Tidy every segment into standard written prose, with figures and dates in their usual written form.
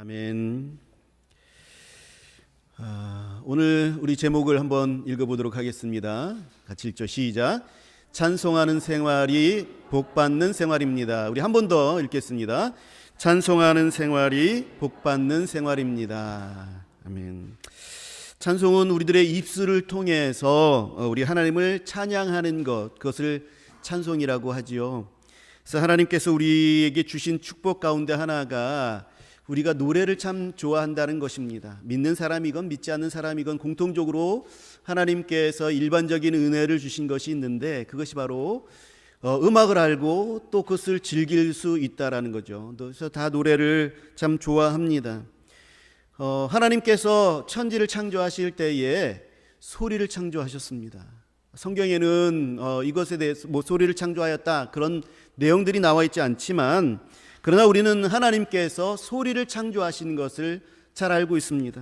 아멘. 오늘 우리 제목을 한번 읽어보도록 하겠습니다. 같이 읽죠. 시작. 찬송하는 생활이 복받는 생활입니다. 우리 한 번 더 읽겠습니다. 찬송하는 생활이 복받는 생활입니다. 아멘. 찬송은 우리들의 입술을 통해서 우리 하나님을 찬양하는 그것을 찬송이라고 하지요. 그래서 하나님께서 우리에게 주신 축복 가운데 하나가 우리가 노래를 참 좋아한다는 것입니다. 믿는 사람이건 믿지 않는 사람이건 공통적으로 하나님께서 일반적인 은혜를 주신 것이 있는데 그것이 바로 음악을 알고 또 그것을 즐길 수 있다라는 거죠. 그래서 다 노래를 참 좋아합니다. 하나님께서 천지를 창조하실 때에 소리를 창조하셨습니다. 성경에는 이것에 대해서 소리를 창조하였다 그런 내용들이 나와 있지 않지만 그러나 우리는 하나님께서 소리를 창조하신 것을 잘 알고 있습니다.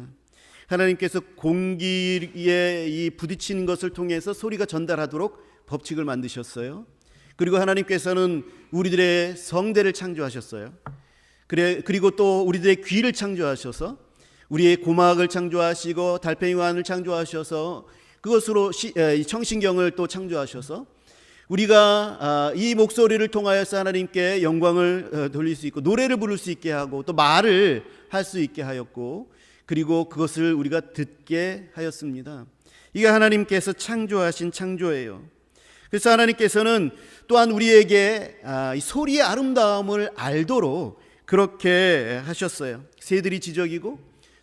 하나님께서 공기에 이 부딪히는 것을 통해서 소리가 전달하도록 법칙을 만드셨어요. 그리고 하나님께서는 우리들의 성대를 창조하셨어요. 그리고 또 우리들의 귀를 창조하셔서 우리의 고막을 창조하시고 달팽이와 안을 창조하셔서 그것으로 청신경을 또 창조하셔서 우리가 이 목소리를 통하여서 하나님께 영광을 돌릴 수 있고 노래를 부를 수 있게 하고 또 말을 할 수 있게 하였고 그리고 그것을 우리가 듣게 하였습니다. 이게 하나님께서 창조하신 창조예요. 그래서 하나님께서는 또한 우리에게 이 소리의 아름다움을 알도록 그렇게 하셨어요. 새들이 지저귀고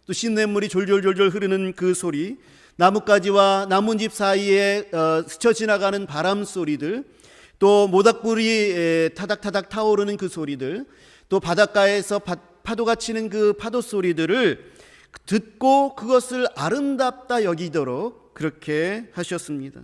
또 신냇물이 졸졸졸졸 흐르는 그 소리, 나뭇가지와 나뭇잎 사이에 스쳐 지나가는 바람 소리들, 또 모닥불이 타닥타닥 타오르는 그 소리들, 또 바닷가에서 파도가 치는 그 파도 소리들을 듣고 그것을 아름답다 여기도록 그렇게 하셨습니다.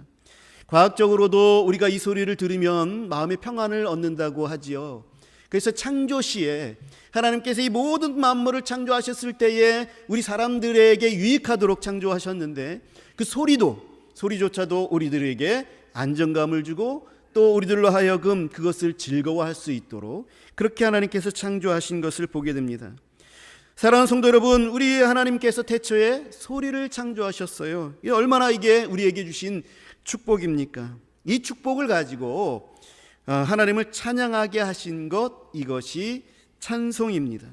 과학적으로도 우리가 이 소리를 들으면 마음의 평안을 얻는다고 하지요. 그래서 창조시에 하나님께서 이 모든 만물을 창조하셨을 때에 우리 사람들에게 유익하도록 창조하셨는데 그 소리조차도 우리들에게 안정감을 주고 또 우리들로 하여금 그것을 즐거워할 수 있도록 그렇게 하나님께서 창조하신 것을 보게 됩니다. 사랑하는 성도 여러분, 우리 하나님께서 태초에 소리를 창조하셨어요. 얼마나 이게 우리에게 주신 축복입니까? 이 축복을 가지고 하나님을 찬양하게 하신 것, 이것이 찬송입니다.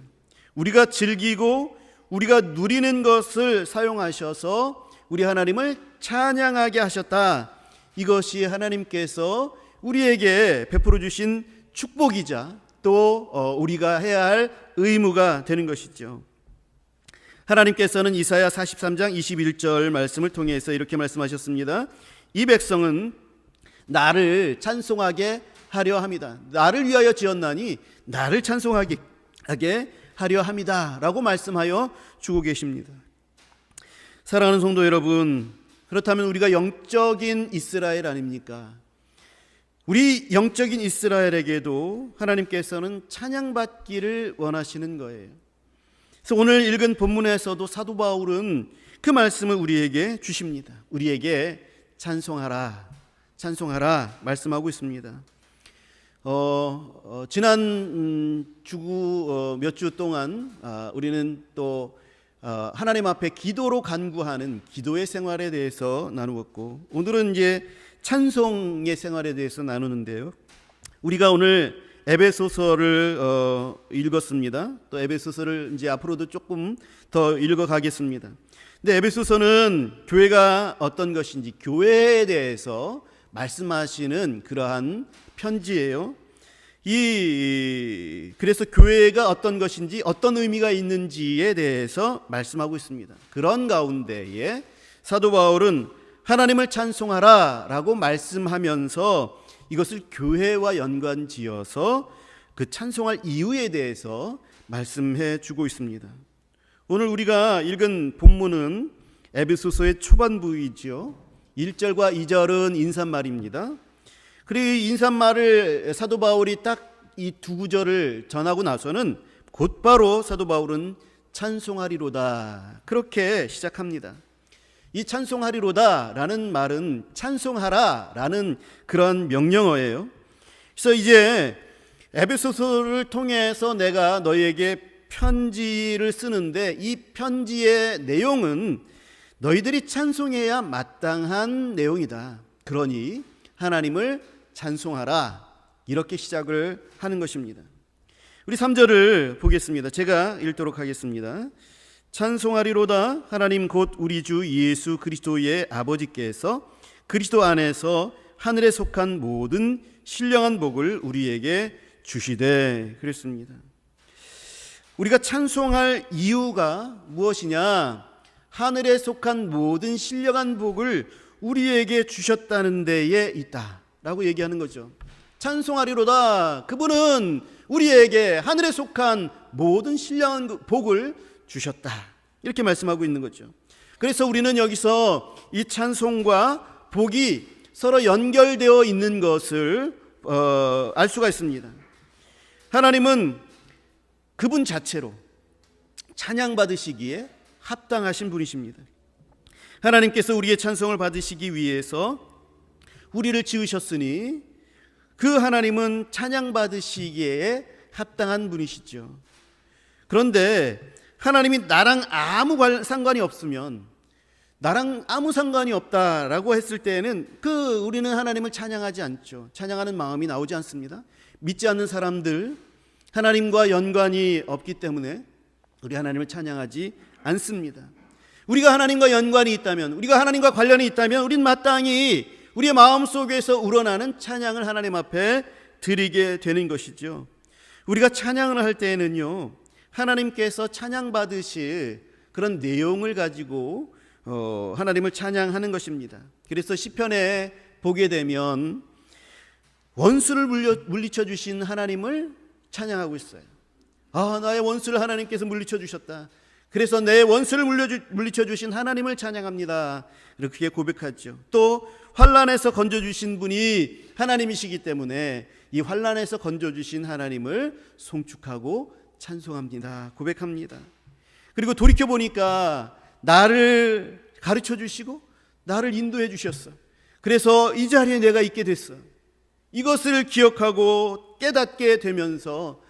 우리가 즐기고 우리가 누리는 것을 사용하셔서 우리 하나님을 찬양하게 하셨다. 이것이 하나님께서 우리에게 베풀어 주신 축복이자 또 우리가 해야 할 의무가 되는 것이죠. 하나님께서는 이사야 43장 21절 말씀을 통해서 이렇게 말씀하셨습니다. 이 백성은 나를 찬송하게 하려 합니다. 나를 위하여 지었나니 나를 찬송하게 하려 합니다 라고 말씀하여 주고 계십니다. 사랑하는 성도 여러분, 그렇다면 우리가 영적인 이스라엘 아닙니까? 우리 영적인 이스라엘에게도 하나님께서는 찬양받기를 원하시는 거예요. 그래서 오늘 읽은 본문에서도 사도 바울은 그 말씀을 우리에게 주십니다. 우리에게 찬송하라 말씀하고 있습니다. 지난 주구 몇 주 동안 우리는 또 하나님 앞에 기도로 간구하는 기도의 생활에 대해서 나누었고 오늘은 이제 찬송의 생활에 대해서 나누는데요. 우리가 오늘 에베소서를 읽었습니다. 또 에베소서를 이제 앞으로도 조금 더 읽어가겠습니다. 근데 에베소서는 교회가 어떤 것인지 교회에 대해서 말씀하시는 그러한 편지예요. 그래서 교회가 어떤 것인지 어떤 의미가 있는지에 대해서 말씀하고 있습니다. 그런 가운데에 사도 바울은 하나님을 찬송하라 라고 말씀하면서 이것을 교회와 연관지어서 그 찬송할 이유에 대해서 말씀해 주고 있습니다. 오늘 우리가 읽은 본문은 에베소서의 초반부이지요. 1절과 2절은 인사말입니다. 그리고 이 인사말을 사도 바울이 딱 이 두 구절을 전하고 나서는 곧바로 사도 바울은 찬송하리로다 그렇게 시작합니다. 이 찬송하리로다 라는 말은 찬송하라 라는 그런 명령어예요. 그래서 이제 에베소서를 통해서 내가 너희에게 편지를 쓰는데 이 편지의 내용은 너희들이 찬송해야 마땅한 내용이다. 그러니 하나님을 찬송하라. 이렇게 시작을 하는 것입니다. 우리 3절을 보겠습니다. 제가 읽도록 하겠습니다. 찬송하리로다 하나님 곧 우리 주 예수 그리스도의 아버지께서 그리스도 안에서 하늘에 속한 모든 신령한 복을 우리에게 주시되 그랬습니다. 우리가 찬송할 이유가 무엇이냐? 하늘에 속한 모든 신령한 복을 우리에게 주셨다는 데에 있다라고 얘기하는 거죠. 찬송하리로다. 그분은 우리에게 하늘에 속한 모든 신령한 복을 주셨다. 이렇게 말씀하고 있는 거죠. 그래서 우리는 여기서 이 찬송과 복이 서로 연결되어 있는 것을 알 수가 있습니다. 하나님은 그분 자체로 찬양받으시기에 합당하신 분이십니다. 하나님께서 우리의 찬송을 받으시기 위해서 우리를 지으셨으니 그 하나님은 찬양받으시기에 합당한 분이시죠. 그런데 하나님이 나랑 아무 상관이 없으면, 나랑 아무 상관이 없다라고 했을 때에는 우리는 하나님을 찬양하지 않죠. 찬양하는 마음이 나오지 않습니다. 믿지 않는 사람들, 하나님과 연관이 없기 때문에 우리 하나님을 찬양하지 않습니다. 우리가 하나님과 연관이 있다면, 우리가 하나님과 관련이 있다면 우린 마땅히 우리의 마음속에서 우러나는 찬양을 하나님 앞에 드리게 되는 것이죠. 우리가 찬양을 할 때에는요, 하나님께서 찬양받으실 그런 내용을 가지고 하나님을 찬양하는 것입니다. 그래서 시편에 보게 되면 원수를 물리쳐 주신 하나님을 찬양하고 있어요. 나의 원수를 하나님께서 물리쳐 주셨다. 그래서 내 원수를 물리쳐 주신 하나님을 찬양합니다. 이렇게 고백하죠. 또 환난에서 건져 주신 분이 하나님이시기 때문에 이 환난에서 건져 주신 하나님을 송축하고 찬송합니다. 고백합니다. 그리고 돌이켜 보니까 나를 가르쳐 주시고 나를 인도해 주셨어. 그래서 이 자리에 내가 있게 됐어. 이것을 기억하고 깨닫게 되면서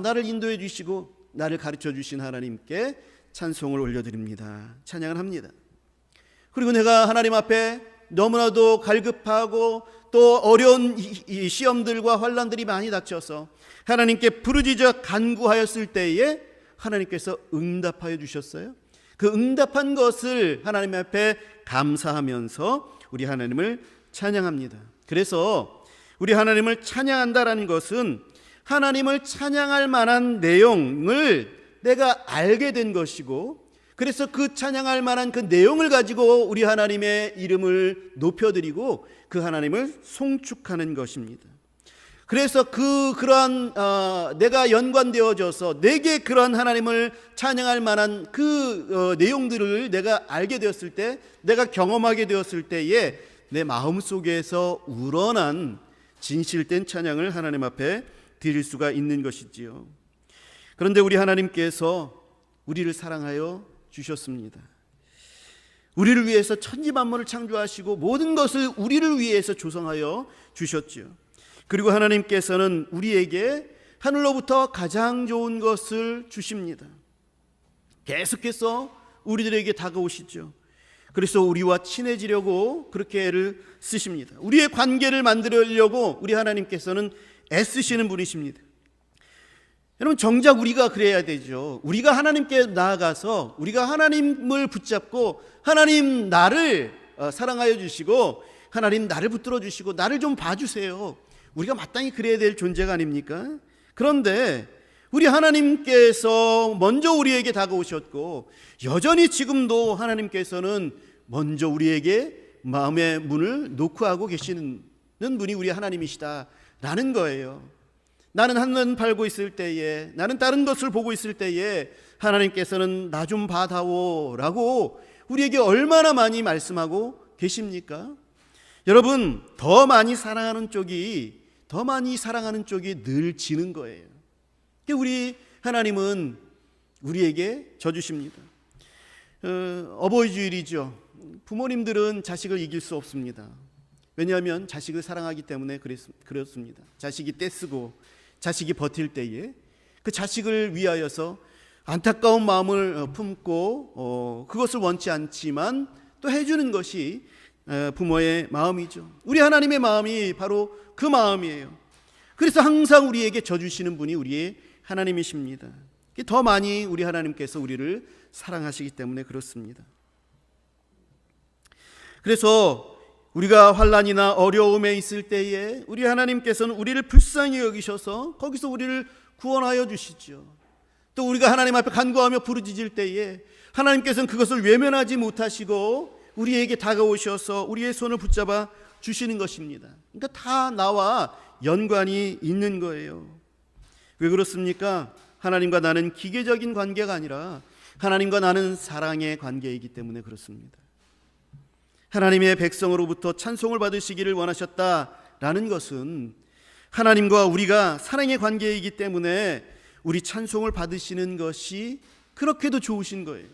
나를 인도해 주시고 나를 가르쳐 주신 하나님께 찬송을 올려드립니다. 찬양을 합니다. 그리고 내가 하나님 앞에 너무나도 갈급하고 또 어려운 이 시험들과 환난들이 많이 닥쳐서 하나님께 부르짖어 간구하였을 때에 하나님께서 응답하여 주셨어요. 그 응답한 것을 하나님 앞에 감사하면서 우리 하나님을 찬양합니다. 그래서 우리 하나님을 찬양한다라는 것은 하나님을 찬양할 만한 내용을 내가 알게 된 것이고, 그래서 그 찬양할 만한 그 내용을 가지고 우리 하나님의 이름을 높여드리고 그 하나님을 송축하는 것입니다. 그래서 그러한 내가 연관되어져서 내게 그러한 하나님을 찬양할 만한 그 내용들을 내가 알게 되었을 때, 내가 경험하게 되었을 때에 내 마음속에서 우러난 진실된 찬양을 하나님 앞에 드릴 수가 있는 것이지요. 그런데 우리 하나님께서 우리를 사랑하여 주셨습니다. 우리를 위해서 천지만물을 창조하시고 모든 것을 우리를 위해서 조성하여 주셨지요. 그리고 하나님께서는 우리에게 하늘로부터 가장 좋은 것을 주십니다. 계속해서 우리들에게 다가오시죠. 그래서 우리와 친해지려고 그렇게 애를 쓰십니다. 우리의 관계를 만들려고 우리 하나님께서는 애쓰시는 분이십니다. 여러분, 정작 우리가 그래야 되죠. 우리가 하나님께 나아가서 우리가 하나님을 붙잡고 하나님 나를 사랑하여 주시고 하나님 나를 붙들어 주시고 나를 좀 봐주세요. 우리가 마땅히 그래야 될 존재가 아닙니까? 그런데 우리 하나님께서 먼저 우리에게 다가오셨고 여전히 지금도 하나님께서는 먼저 우리에게 마음의 문을 노크하고 계시는 분이 우리 하나님이시다라는 거예요. 나는 한눈 팔고 있을 때에, 나는 다른 것을 보고 있을 때에 하나님께서는 나 좀 봐다오 라고 우리에게 얼마나 많이 말씀하고 계십니까? 여러분, 더 많이 사랑하는 쪽이 늘 지는 거예요. 우리 하나님은 우리에게 져주십니다. 어버이 주일이죠. 부모님들은 자식을 이길 수 없습니다. 왜냐하면 자식을 사랑하기 때문에 그렇습니다. 자식이 떼쓰고 자식이 버틸 때에 그 자식을 위하여서 안타까운 마음을 품고 그것을 원치 않지만 또 해주는 것이 부모의 마음이죠. 우리 하나님의 마음이 바로 그 마음이에요. 그래서 항상 우리에게 져주시는 분이 우리의 하나님이십니다. 더 많이 우리 하나님께서 우리를 사랑하시기 때문에 그렇습니다. 그래서 우리가 환난이나 어려움에 있을 때에 우리 하나님께서는 우리를 불쌍히 여기셔서 거기서 우리를 구원하여 주시죠. 또 우리가 하나님 앞에 간구하며 부르짖을 때에 하나님께서는 그것을 외면하지 못하시고 우리에게 다가오셔서 우리의 손을 붙잡아 주시는 것입니다. 그러니까 다 나와 연관이 있는 거예요. 왜 그렇습니까? 하나님과 나는 기계적인 관계가 아니라 하나님과 나는 사랑의 관계이기 때문에 그렇습니다. 하나님의 백성으로부터 찬송을 받으시기를 원하셨다라는 것은 하나님과 우리가 사랑의 관계이기 때문에 우리 찬송을 받으시는 것이 그렇게도 좋으신 거예요.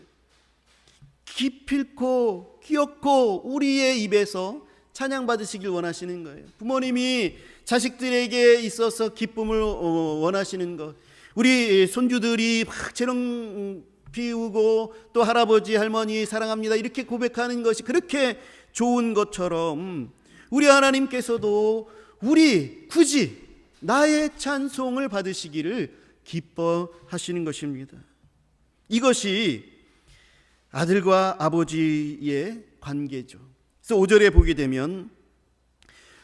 기필코 귀엽고 우리의 입에서 찬양 받으시길 원하시는 거예요. 부모님이 자식들에게 있어서 기쁨을 원하시는 것, 우리 손주들이 막 재롱 피우고 또 할아버지 할머니 사랑합니다 이렇게 고백하는 것이 그렇게 좋은 것처럼 우리 하나님께서도 우리 굳이 나의 찬송을 받으시기를 기뻐하시는 것입니다. 이것이 아들과 아버지의 관계죠. 그래서 5절에 보게 되면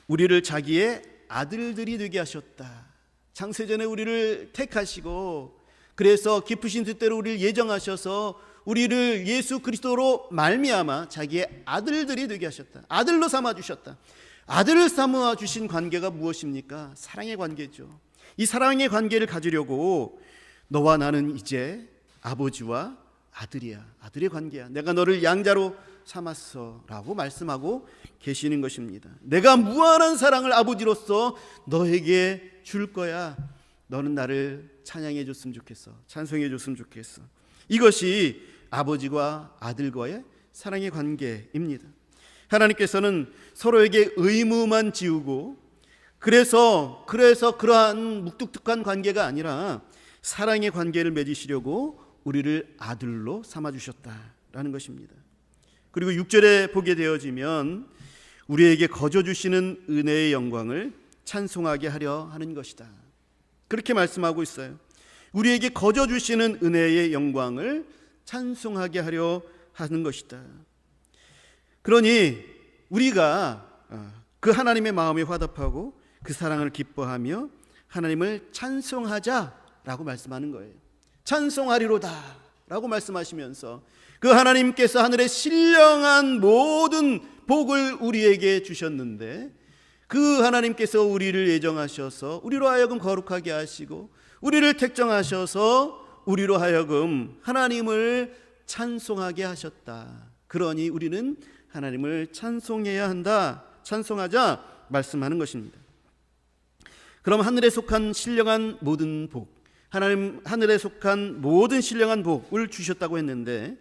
우리를 자기의 아들들이 되게 하셨다. 창세전에 우리를 택하시고 그래서 깊으신 뜻대로 우리를 예정하셔서 우리를 예수 그리스도로 말미암아 자기의 아들들이 되게 하셨다. 아들로 삼아 주셨다. 아들을 삼아 주신 관계가 무엇입니까? 사랑의 관계죠. 이 사랑의 관계를 가지려고 너와 나는 이제 아버지와 아들이야. 아들의 관계야. 내가 너를 양자로 삼았어 라고 말씀하고 계시는 것입니다. 내가 무한한 사랑을 아버지로서 너에게 줄 거야. 너는 나를 찬양해 줬으면 좋겠어. 찬송해 줬으면 좋겠어. 이것이 아버지와 아들과의 사랑의 관계입니다. 하나님께서는 서로에게 의무만 지우고 그래서 그러한 묵뚝뚝한 관계가 아니라 사랑의 관계를 맺으시려고 우리를 아들로 삼아주셨다라는 것입니다. 그리고 6절에 보게 되어지면 우리에게 거저 주시는 은혜의 영광을 찬송하게 하려 하는 것이다. 그렇게 말씀하고 있어요. 우리에게 거저 주시는 은혜의 영광을 찬송하게 하려 하는 것이다. 그러니 우리가 그 하나님의 마음에 화답하고 그 사랑을 기뻐하며 하나님을 찬송하자라고 말씀하는 거예요. 찬송하리로다 라고 말씀하시면서 그 하나님께서 하늘의 신령한 모든 복을 우리에게 주셨는데 그 하나님께서 우리를 예정하셔서 우리로 하여금 거룩하게 하시고 우리를 택정하셔서 우리로 하여금 하나님을 찬송하게 하셨다. 그러니 우리는 하나님을 찬송해야 한다. 찬송하자 말씀하는 것입니다. 그럼 하늘에 속한 신령한 모든 복, 하나님 하늘에 속한 모든 신령한 복을 주셨다고 했는데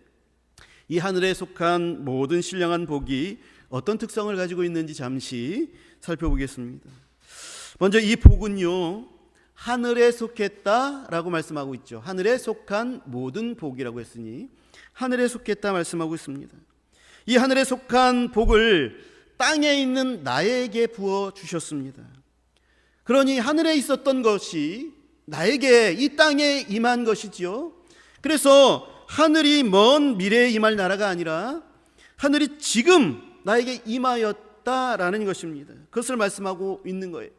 이 하늘에 속한 모든 신령한 복이 어떤 특성을 가지고 있는지 잠시 살펴보겠습니다. 먼저 이 복은요, 하늘에 속했다라고 말씀하고 있죠. 하늘에 속한 모든 복이라고 했으니 하늘에 속했다 말씀하고 있습니다. 이 하늘에 속한 복을 땅에 있는 나에게 부어 주셨습니다. 그러니 하늘에 있었던 것이 나에게 이 땅에 임한 것이지요. 그래서 하늘이 먼 미래에 임할 나라가 아니라 하늘이 지금 나에게 임하였다라는 것입니다. 그것을 말씀하고 있는 거예요.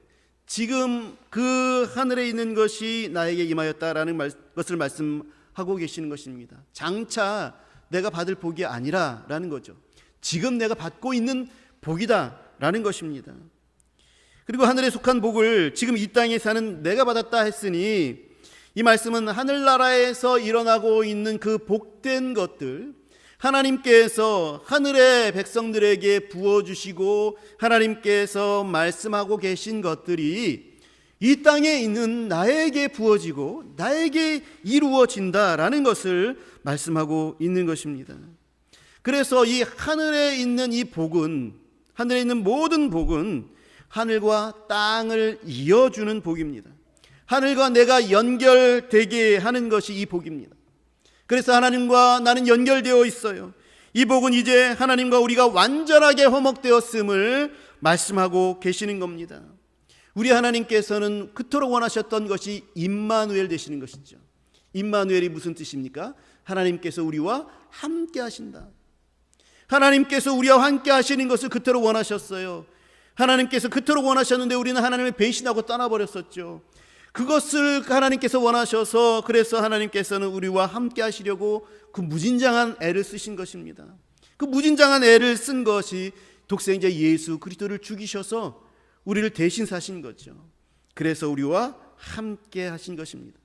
지금 그 하늘에 있는 것이 나에게 임하였다라는 것을 말씀하고 계시는 것입니다. 장차 내가 받을 복이 아니라라는 거죠. 지금 내가 받고 있는 복이다라는 것입니다. 그리고 하늘에 속한 복을 지금 이 땅에 사는 내가 받았다 했으니 이 말씀은 하늘나라에서 일어나고 있는 그 복된 것들, 하나님께서 하늘의 백성들에게 부어주시고 하나님께서 말씀하고 계신 것들이 이 땅에 있는 나에게 부어지고 나에게 이루어진다라는 것을 말씀하고 있는 것입니다. 그래서 이 하늘에 있는 이 복은, 하늘에 있는 모든 복은 하늘과 땅을 이어주는 복입니다. 하늘과 내가 연결되게 하는 것이 이 복입니다. 그래서 하나님과 나는 연결되어 있어요. 이 복은 이제 하나님과 우리가 완전하게 화목되었음을 말씀하고 계시는 겁니다. 우리 하나님께서는 그토록 원하셨던 것이 임마누엘 되시는 것이죠. 임마누엘이 무슨 뜻입니까? 하나님께서 우리와 함께 하신다. 하나님께서 우리와 함께 하시는 것을 그토록 원하셨어요. 하나님께서 그토록 원하셨는데 우리는 하나님을 배신하고 떠나버렸었죠. 그것을 하나님께서 원하셔서 그래서 하나님께서는 우리와 함께 하시려고 그 무진장한 애를 쓰신 것입니다. 그 무진장한 애를 쓴 것이 독생자 예수 그리스도를 죽이셔서 우리를 대신 사신 거죠. 그래서 우리와 함께 하신 것입니다.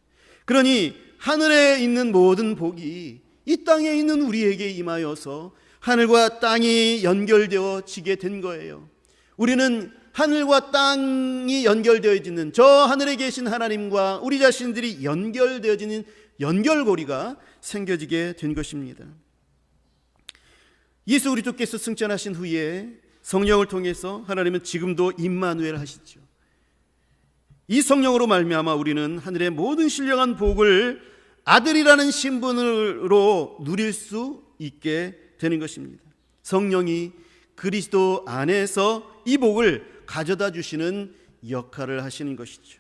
그러니 하늘에 있는 모든 복이 이 땅에 있는 우리에게 임하여서 하늘과 땅이 연결되어지게 된 거예요. 우리는 하늘과 땅이 연결되어지는 저 하늘에 계신 하나님과 우리 자신들이 연결되어지는 연결고리가 생겨지게 된 것입니다. 예수 그리스도께서 승천하신 후에 성령을 통해서 하나님은 지금도 임마누엘 하시죠. 이 성령으로 말미암아 우리는 하늘의 모든 신령한 복을 아들이라는 신분으로 누릴 수 있게 되는 것입니다. 성령이 그리스도 안에서 이 복을 가져다 주시는 역할을 하시는 것이죠.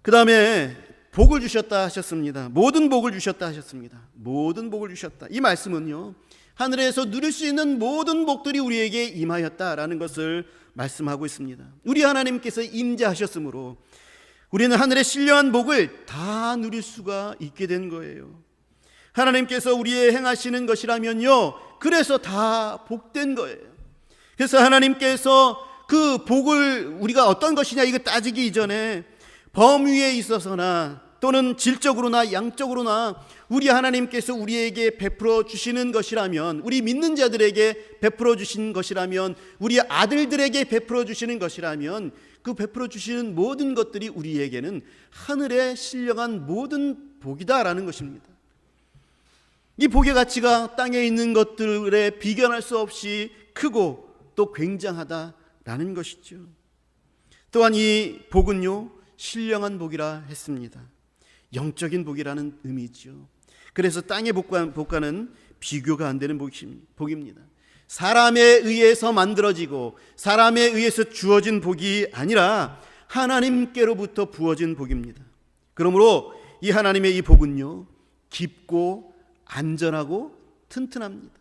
그 다음에 복을 주셨다 하셨습니다. 모든 복을 주셨다 하셨습니다. 모든 복을 주셨다. 이 말씀은요, 하늘에서 누릴 수 있는 모든 복들이 우리에게 임하였다라는 것을 말씀하고 있습니다. 우리 하나님께서 임재하셨으므로 우리는 하늘의 신령한 복을 다 누릴 수가 있게 된 거예요. 하나님께서 우리의 행하시는 것이라면요, 그래서 다 복된 거예요. 그래서 하나님께서 그 복을 우리가 어떤 것이냐 이거 따지기 이전에 범위에 있어서나 또는 질적으로나 양적으로나 우리 하나님께서 우리에게 베풀어 주시는 것이라면, 우리 믿는 자들에게 베풀어 주신 것이라면, 우리 아들들에게 베풀어 주시는 것이라면 그 베풀어 주시는 모든 것들이 우리에게는 하늘의 신령한 모든 복이다라는 것입니다. 이 복의 가치가 땅에 있는 것들에 비견할 수 없이 크고 또 굉장하다라는 것이죠. 또한 이 복은요, 신령한 복이라 했습니다. 영적인 복이라는 의미죠. 그래서 땅의 복과는 비교가 안 되는 복입니다. 사람에 의해서 만들어지고 사람에 의해서 주어진 복이 아니라 하나님께로부터 부어진 복입니다. 그러므로 이 하나님의 이 복은요, 깊고 안전하고 튼튼합니다.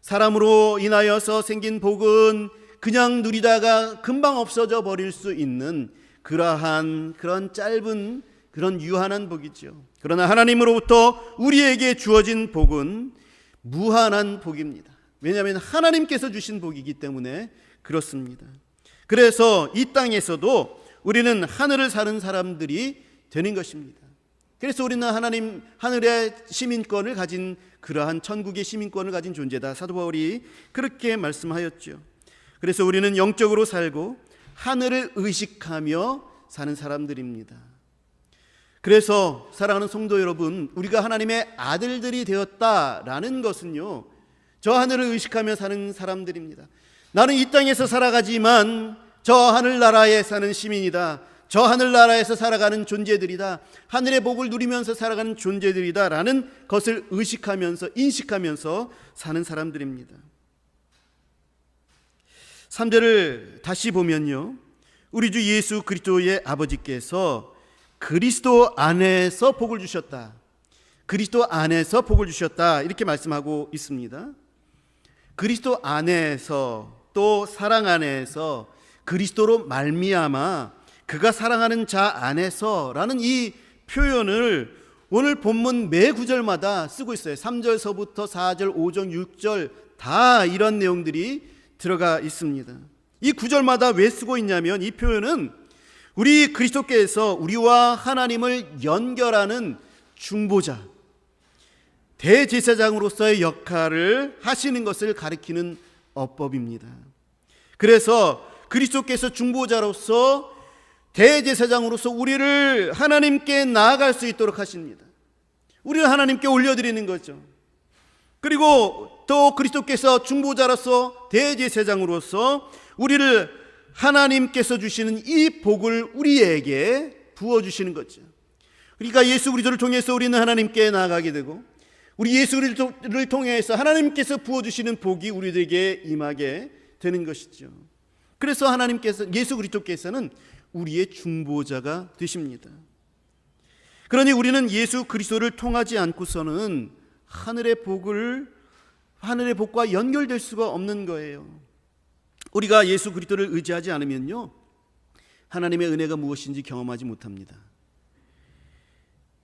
사람으로 인하여서 생긴 복은 그냥 누리다가 금방 없어져 버릴 수 있는 그런 짧은 그런 유한한 복이죠. 그러나 하나님으로부터 우리에게 주어진 복은 무한한 복입니다. 왜냐하면 하나님께서 주신 복이기 때문에 그렇습니다. 그래서 이 땅에서도 우리는 하늘을 사는 사람들이 되는 것입니다. 그래서 우리는 하늘의 시민권을 가진 그러한 천국의 시민권을 가진 존재다. 사도 바울이 그렇게 말씀하였죠. 그래서 우리는 영적으로 살고 하늘을 의식하며 사는 사람들입니다. 그래서 사랑하는 성도 여러분, 우리가 하나님의 아들들이 되었다라는 것은요, 저 하늘을 의식하며 사는 사람들입니다. 나는 이 땅에서 살아가지만 저 하늘나라에 사는 시민이다. 저 하늘나라에서 살아가는 존재들이다. 하늘의 복을 누리면서 살아가는 존재들이다 라는 것을 의식하면서 인식하면서 사는 사람들입니다. 3절을 다시 보면요, 우리 주 예수 그리스도의 아버지께서 그리스도 안에서 복을 주셨다. 그리스도 안에서 복을 주셨다. 이렇게 말씀하고 있습니다. 그리스도 안에서, 또 사랑 안에서, 그리스도로 말미암아 그가 사랑하는 자 안에서라는 이 표현을 오늘 본문 매 구절마다 쓰고 있어요. 3절서부터 4절, 5절, 6절 다 이런 내용들이 들어가 있습니다. 이 구절마다 왜 쓰고 있냐면, 이 표현은 우리 그리스도께서 우리와 하나님을 연결하는 중보자, 대제사장으로서의 역할을 하시는 것을 가리키는 어법입니다. 그래서 그리스도께서 중보자로서, 대제사장으로서 우리를 하나님께 나아갈 수 있도록 하십니다. 우리를 하나님께 올려드리는 거죠. 그리고 또 그리스도께서 중보자로서, 대제사장으로서 우리를 하나님께서 주시는 이 복을 우리에게 부어주시는 거죠. 그러니까 예수 그리스도를 통해서 우리는 하나님께 나아가게 되고, 우리 예수 그리스도를 통해서 하나님께서 부어주시는 복이 우리들에게 임하게 되는 것이죠. 그래서 하나님께서, 예수 그리스도께서는 우리의 중보자가 되십니다. 그러니 우리는 예수 그리스도를 통하지 않고서는 하늘의 복과 연결될 수가 없는 거예요. 우리가 예수 그리스도를 의지하지 않으면요, 하나님의 은혜가 무엇인지 경험하지 못합니다.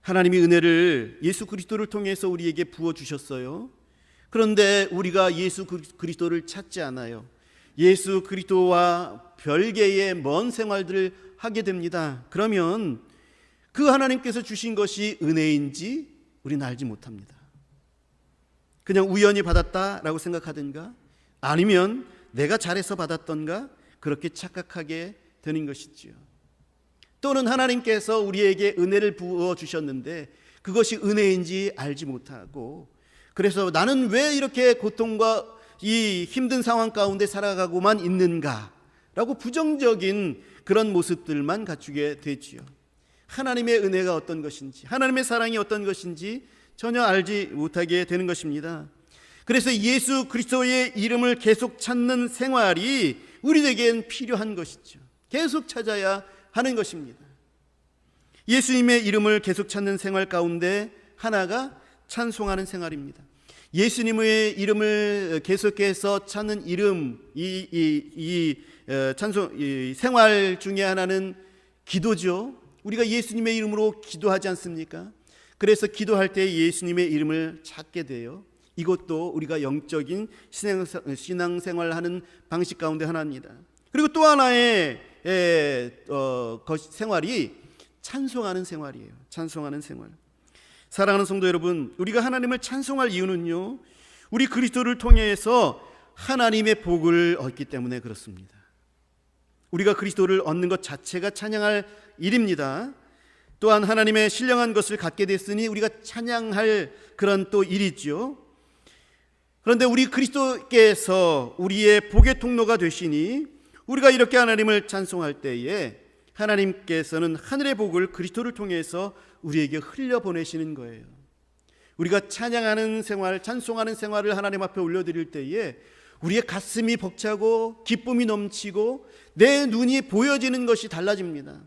하나님이 은혜를 예수 그리스도를 통해서 우리에게 부어주셨어요. 그런데 우리가 예수 그리스도를 찾지 않아요. 예수 그리스도와 별개의 먼 생활들을 하게 됩니다. 그러면 그 하나님께서 주신 것이 은혜인지 우리는 알지 못합니다. 그냥 우연히 받았다라고 생각하든가, 아니면 내가 잘해서 받았던가, 그렇게 착각하게 되는 것이지요. 또는 하나님께서 우리에게 은혜를 부어주셨는데 그것이 은혜인지 알지 못하고, 그래서 나는 왜 이렇게 고통과 이 힘든 상황 가운데 살아가고만 있는가 라고 부정적인 그런 모습들만 갖추게 되지요. 하나님의 은혜가 어떤 것인지, 하나님의 사랑이 어떤 것인지 전혀 알지 못하게 되는 것입니다. 그래서 예수 그리스도의 이름을 계속 찾는 생활이 우리에겐 필요한 것이죠. 계속 찾아야 하는 것입니다. 예수님의 이름을 계속 찾는 생활 가운데 하나가 찬송하는 생활입니다. 예수님의 이름을 계속해서 찾는 이름, 찬송, 생활 중에 하나는 기도죠. 우리가 예수님의 이름으로 기도하지 않습니까? 그래서 기도할 때 예수님의 이름을 찾게 돼요. 이것도 우리가 영적인 신앙생활하는 방식 가운데 하나입니다. 그리고 또 하나의 생활이 찬송하는 생활이에요. 찬송하는 생활. 사랑하는 성도 여러분, 우리가 하나님을 찬송할 이유는요, 우리 그리스도를 통해서 하나님의 복을 얻기 때문에 그렇습니다. 우리가 그리스도를 얻는 것 자체가 찬양할 일입니다. 또한 하나님의 신령한 것을 갖게 됐으니 우리가 찬양할 그런 또 일이죠. 그런데 우리 그리스도께서 우리의 복의 통로가 되시니 우리가 이렇게 하나님을 찬송할 때에 하나님께서는 하늘의 복을 그리스도를 통해서 우리에게 흘려보내시는 거예요. 우리가 찬양하는 생활, 찬송하는 생활을 하나님 앞에 올려드릴 때에 우리의 가슴이 벅차고 기쁨이 넘치고 내 눈이 보여지는 것이 달라집니다.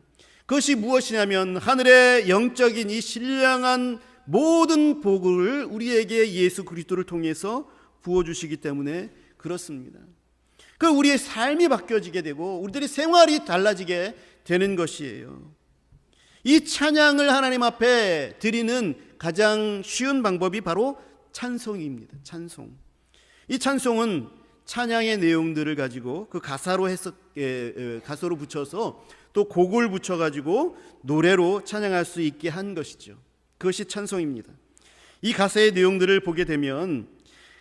그것이 무엇이냐면 하늘의 영적인 이 신령한 모든 복을 우리에게 예수 그리스도를 통해서 부어주시기 때문에 그렇습니다. 그 우리의 삶이 바뀌어지게 되고 우리들의 생활이 달라지게 되는 것이에요. 이 찬양을 하나님 앞에 드리는 가장 쉬운 방법이 바로 찬송입니다. 찬송. 이 찬송은 찬양의 내용들을 가지고 그 가사로 붙여서 또 곡을 붙여가지고 노래로 찬양할 수 있게 한 것이죠. 그것이 찬송입니다. 이 가사의 내용들을 보게 되면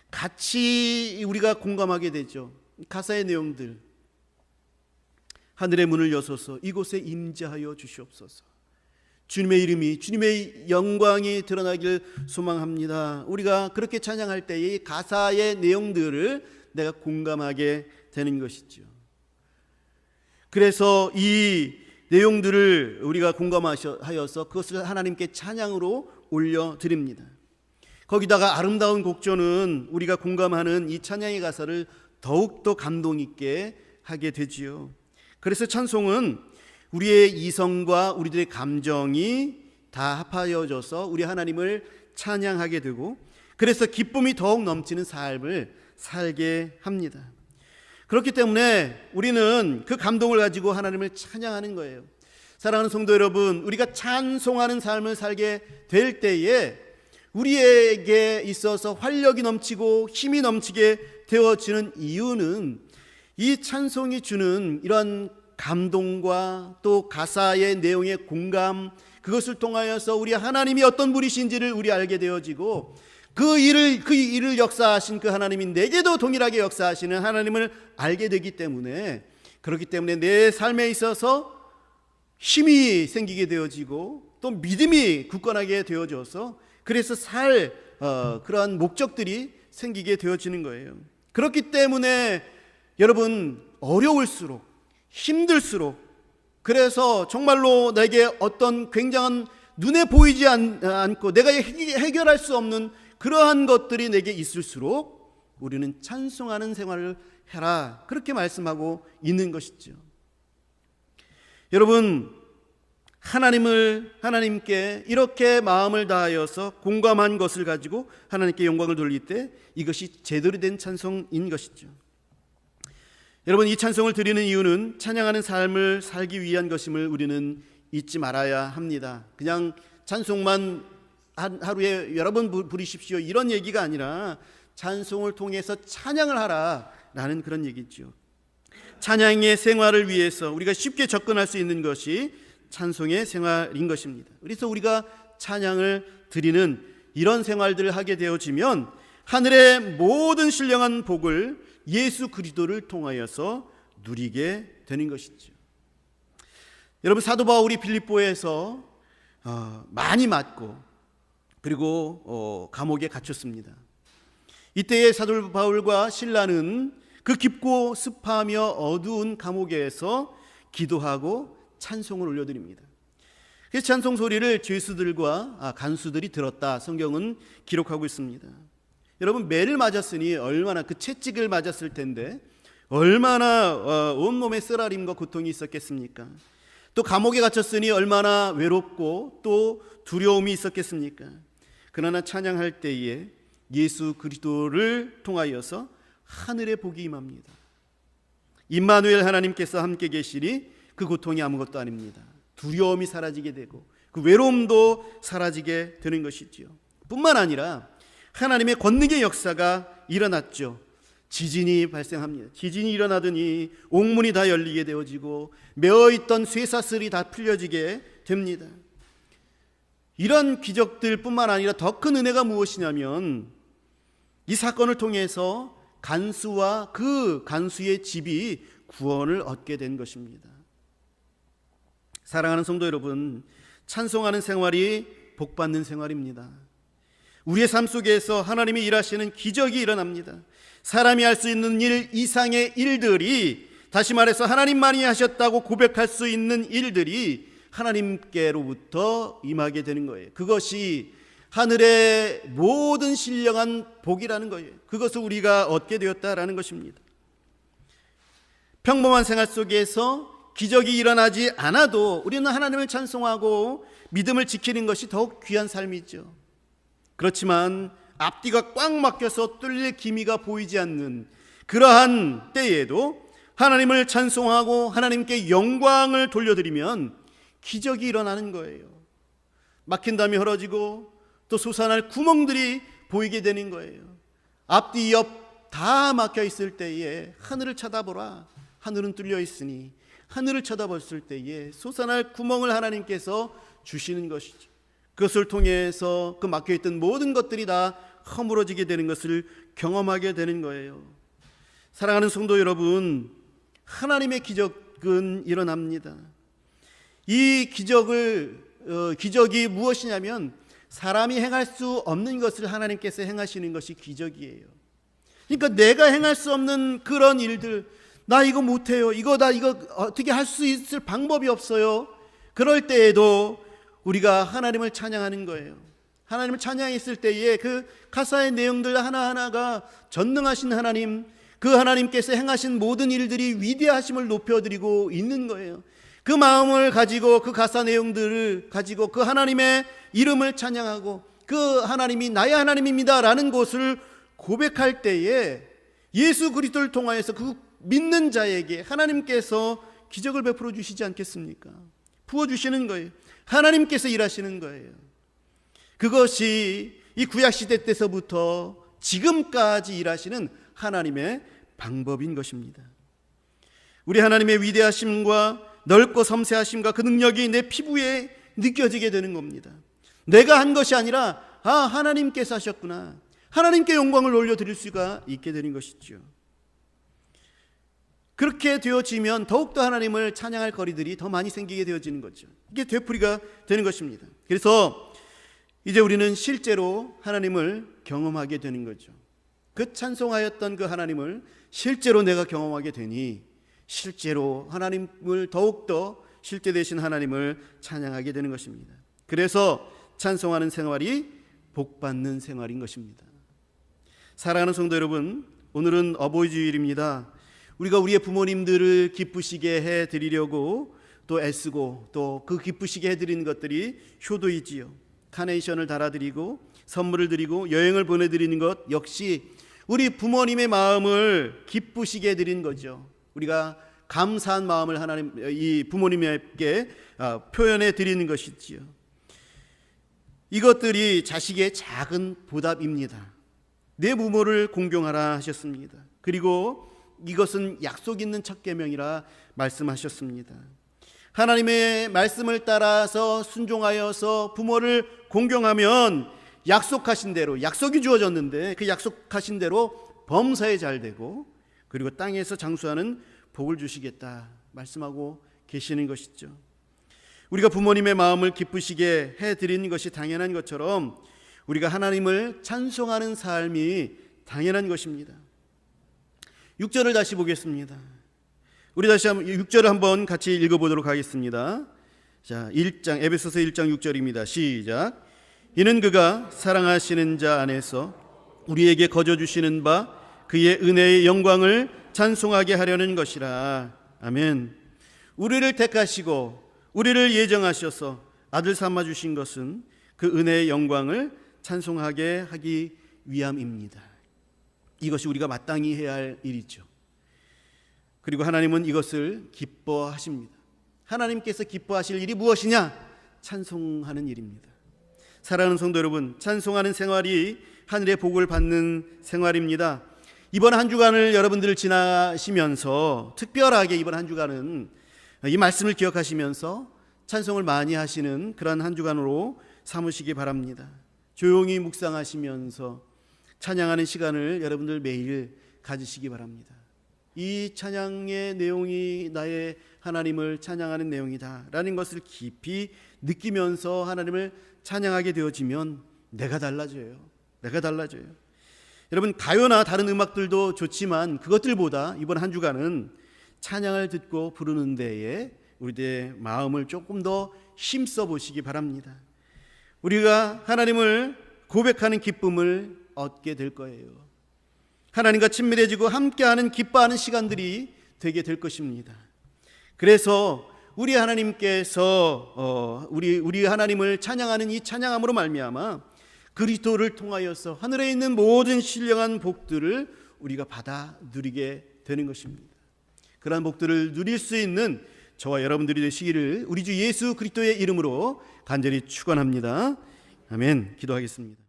같이 우리가 공감하게 되죠. 가사의 내용들. 하늘의 문을 여소서 이곳에 임재하여 주시옵소서. 주님의 이름이, 주님의 영광이 드러나길 소망합니다. 우리가 그렇게 찬양할 때에 이 가사의 내용들을 내가 공감하게 되는 것이죠. 그래서 이 내용들을 우리가 공감하여서 그것을 하나님께 찬양으로 올려드립니다. 거기다가 아름다운 곡조는 우리가 공감하는 이 찬양의 가사를 더욱더 감동 있게 하게 되지요. 그래서 찬송은 우리의 이성과 우리들의 감정이 다 합하여져서 우리 하나님을 찬양하게 되고, 그래서 기쁨이 더욱 넘치는 삶을 살게 합니다. 그렇기 때문에 우리는 그 감동을 가지고 하나님을 찬양하는 거예요. 사랑하는 성도 여러분, 우리가 찬송하는 삶을 살게 될 때에 우리에게 있어서 활력이 넘치고 힘이 넘치게 되어지는 이유는 이 찬송이 주는 이런 감동과 또 가사의 내용의 공감, 그것을 통하여서 우리 하나님이 어떤 분이신지를 우리 알게 되어지고, 그 일을 역사하신 그 하나님이 내게도 동일하게 역사하시는 하나님을 알게 되기 때문에, 그렇기 때문에 내 삶에 있어서 힘이 생기게 되어지고 또 믿음이 굳건하게 되어져서 그래서 그러한 목적들이 생기게 되어지는 거예요. 그렇기 때문에 여러분, 어려울수록 힘들수록, 그래서 정말로 내게 어떤 굉장한 눈에 보이지 않고 내가 해결할 수 없는 그러한 것들이 내게 있을수록 우리는 찬송하는 생활을 해라, 그렇게 말씀하고 있는 것이죠. 여러분, 하나님께 이렇게 마음을 다하여서 공감한 것을 가지고 하나님께 영광을 돌릴 때 이것이 제대로 된 찬송인 것이죠. 여러분, 이 찬송을 드리는 이유는 찬양하는 삶을 살기 위한 것임을 우리는 잊지 말아야 합니다. 그냥 찬송만 하루에 여러 번 부르십시오, 이런 얘기가 아니라 찬송을 통해서 찬양을 하라라는 그런 얘기죠. 찬양의 생활을 위해서 우리가 쉽게 접근할 수 있는 것이 찬송의 생활인 것입니다. 그래서 우리가 찬양을 드리는 이런 생활들을 하게 되어지면 하늘의 모든 신령한 복을 예수 그리스도를 통하여서 누리게 되는 것이죠. 여러분, 사도 바울이 빌립보에서 많이 맞고 그리고 감옥에 갇혔습니다. 이때의 사도 바울과 실라는 그 깊고 습하며 어두운 감옥에서 기도하고 찬송을 올려드립니다. 그래서 찬송 소리를 죄수들과 간수들이 들었다, 성경은 기록하고 있습니다. 여러분, 매를 맞았으니 얼마나, 그 채찍을 맞았을 텐데 얼마나 온몸에 쓰라림과 고통이 있었겠습니까? 또 감옥에 갇혔으니 얼마나 외롭고 또 두려움이 있었겠습니까? 그러나 찬양할 때에 예수 그리스도를 통하여서 하늘의 복이 임합니다. 임마누엘, 하나님께서 함께 계시니 그 고통이 아무것도 아닙니다. 두려움이 사라지게 되고 그 외로움도 사라지게 되는 것이지요. 뿐만 아니라 하나님의 권능의 역사가 일어났죠. 지진이 발생합니다. 지진이 일어나더니 옥문이 다 열리게 되어지고 메어있던 쇠사슬이 다 풀려지게 됩니다. 이런 기적들 뿐만 아니라 더 큰 은혜가 무엇이냐면 이 사건을 통해서 간수와 그 간수의 집이 구원을 얻게 된 것입니다. 사랑하는 성도 여러분, 찬송하는 생활이 복받는 생활입니다. 우리의 삶 속에서 하나님이 일하시는 기적이 일어납니다. 사람이 할 수 있는 일 이상의 일들이, 다시 말해서 하나님만이 하셨다고 고백할 수 있는 일들이 하나님께로부터 임하게 되는 거예요. 그것이 하늘의 모든 신령한 복이라는 거예요. 그것을 우리가 얻게 되었다라는 것입니다. 평범한 생활 속에서 기적이 일어나지 않아도 우리는 하나님을 찬송하고 믿음을 지키는 것이 더욱 귀한 삶이죠. 그렇지만 앞뒤가 꽉 막혀서 뚫릴 기미가 보이지 않는 그러한 때에도 하나님을 찬송하고 하나님께 영광을 돌려드리면 기적이 일어나는 거예요. 막힌 담이 헐어지고 또 솟아날 구멍들이 보이게 되는 거예요. 앞뒤 옆 다 막혀 있을 때에 하늘을 쳐다보라, 하늘은 뚫려 있으니, 하늘을 쳐다봤을 때에 솟아날 구멍을 하나님께서 주시는 것이죠. 그것을 통해서 그 막혀있던 모든 것들이 다 허물어지게 되는 것을 경험하게 되는 거예요. 사랑하는 성도 여러분, 하나님의 기적은 일어납니다. 이 기적이 무엇이냐면 사람이 행할 수 없는 것을 하나님께서 행하시는 것이 기적이에요. 그러니까 내가 행할 수 없는 그런 일들, 나 이거 못해요, 이거 어떻게 할 수 있을 방법이 없어요. 그럴 때에도 우리가 하나님을 찬양하는 거예요. 하나님을 찬양했을 때에 그 가사의 내용들 하나하나가 전능하신 하나님, 그 하나님께서 행하신 모든 일들이 위대하심을 높여드리고 있는 거예요. 그 마음을 가지고 그 가사 내용들을 가지고 그 하나님의 이름을 찬양하고 그 하나님이 나의 하나님입니다 라는 것을 고백할 때에 예수 그리스도를 통하여서 그 믿는 자에게 하나님께서 기적을 베풀어 주시지 않겠습니까? 부어주시는 거예요. 하나님께서 일하시는 거예요. 그것이 이 구약시대 때서부터 지금까지 일하시는 하나님의 방법인 것입니다. 우리 하나님의 위대하심과 넓고 섬세하심과 그 능력이 내 피부에 느껴지게 되는 겁니다. 내가 한 것이 아니라 하나님께서 하셨구나, 하나님께 영광을 올려드릴 수가 있게 되는 것이죠. 그렇게 되어지면 더욱더 하나님을 찬양할 거리들이 더 많이 생기게 되어지는 거죠. 이게 되풀이가 되는 것입니다. 그래서 이제 우리는 실제로 하나님을 경험하게 되는 거죠. 그 찬송하였던 그 하나님을 실제로 내가 경험하게 되니 실제로 하나님을 더욱더 실제 되신 하나님을 찬양하게 되는 것입니다. 그래서 찬송하는 생활이 복받는 생활인 것입니다. 사랑하는 성도 여러분, 오늘은 어버이 주일입니다. 우리가 우리의 부모님들을 기쁘시게 해드리려고 또 애쓰고 또 그 기쁘시게 해드리는 것들이 효도이지요. 카네이션을 달아드리고 선물을 드리고 여행을 보내드리는 것 역시 우리 부모님의 마음을 기쁘시게 해드리는 거죠. 우리가 감사한 마음을 하나님, 이 부모님에게 표현해 드리는 것이지요. 이것들이 자식의 작은 보답입니다. 내 부모를 공경하라 하셨습니다. 그리고 이것은 약속 있는 첫 계명이라 말씀하셨습니다. 하나님의 말씀을 따라서 순종하여서 부모를 공경하면 약속하신 대로, 약속이 주어졌는데 그 약속하신 대로 범사에 잘 되고 그리고 땅에서 장수하는 복을 주시겠다 말씀하고 계시는 것이죠. 우리가 부모님의 마음을 기쁘시게 해드리는 것이 당연한 것처럼 우리가 하나님을 찬송하는 삶이 당연한 것입니다. 6절을 다시 보겠습니다. 우리 다시 한번 6절을 한번 같이 읽어보도록 하겠습니다. 자, 1장 에베소서 1장 6절입니다. 시작. 이는 그가 사랑하시는 자 안에서 우리에게 거저 주시는 바 그의 은혜의 영광을 찬송하게 하려는 것이라. 아멘. 우리를 택하시고 우리를 예정하셔서 아들 삼아 주신 것은 그 은혜의 영광을 찬송하게 하기 위함입니다. 이것이 우리가 마땅히 해야 할 일이죠. 그리고 하나님은 이것을 기뻐하십니다. 하나님께서 기뻐하실 일이 무엇이냐? 찬송하는 일입니다. 사랑하는 성도 여러분, 찬송하는 생활이 하늘의 복을 받는 생활입니다. 이번 한 주간을 여러분들 지나시면서 특별하게 이번 한 주간은 이 말씀을 기억하시면서 찬송을 많이 하시는 그런 한 주간으로 삼으시기 바랍니다. 조용히 묵상하시면서 찬양하는 시간을 여러분들 매일 가지시기 바랍니다. 이 찬양의 내용이 나의 하나님을 찬양하는 내용이다라는 것을 깊이 느끼면서 하나님을 찬양하게 되어지면 내가 달라져요. 내가 달라져요. 여러분, 가요나 다른 음악들도 좋지만 그것들보다 이번 한 주간은 찬양을 듣고 부르는 데에 우리의 마음을 조금 더 힘써 보시기 바랍니다. 우리가 하나님을 고백하는 기쁨을 얻게 될 거예요. 하나님과 친밀해지고 함께하는 기뻐하는 시간들이 되게 될 것입니다. 그래서 우리 하나님께서 우리 하나님을 찬양하는 이 찬양함으로 말미암아 그리스도를 통하여서 하늘에 있는 모든 신령한 복들을 우리가 받아 누리게 되는 것입니다. 그러한 복들을 누릴 수 있는 저와 여러분들이 되시기를 우리 주 예수 그리스도의 이름으로 간절히 축원합니다. 아멘. 기도하겠습니다.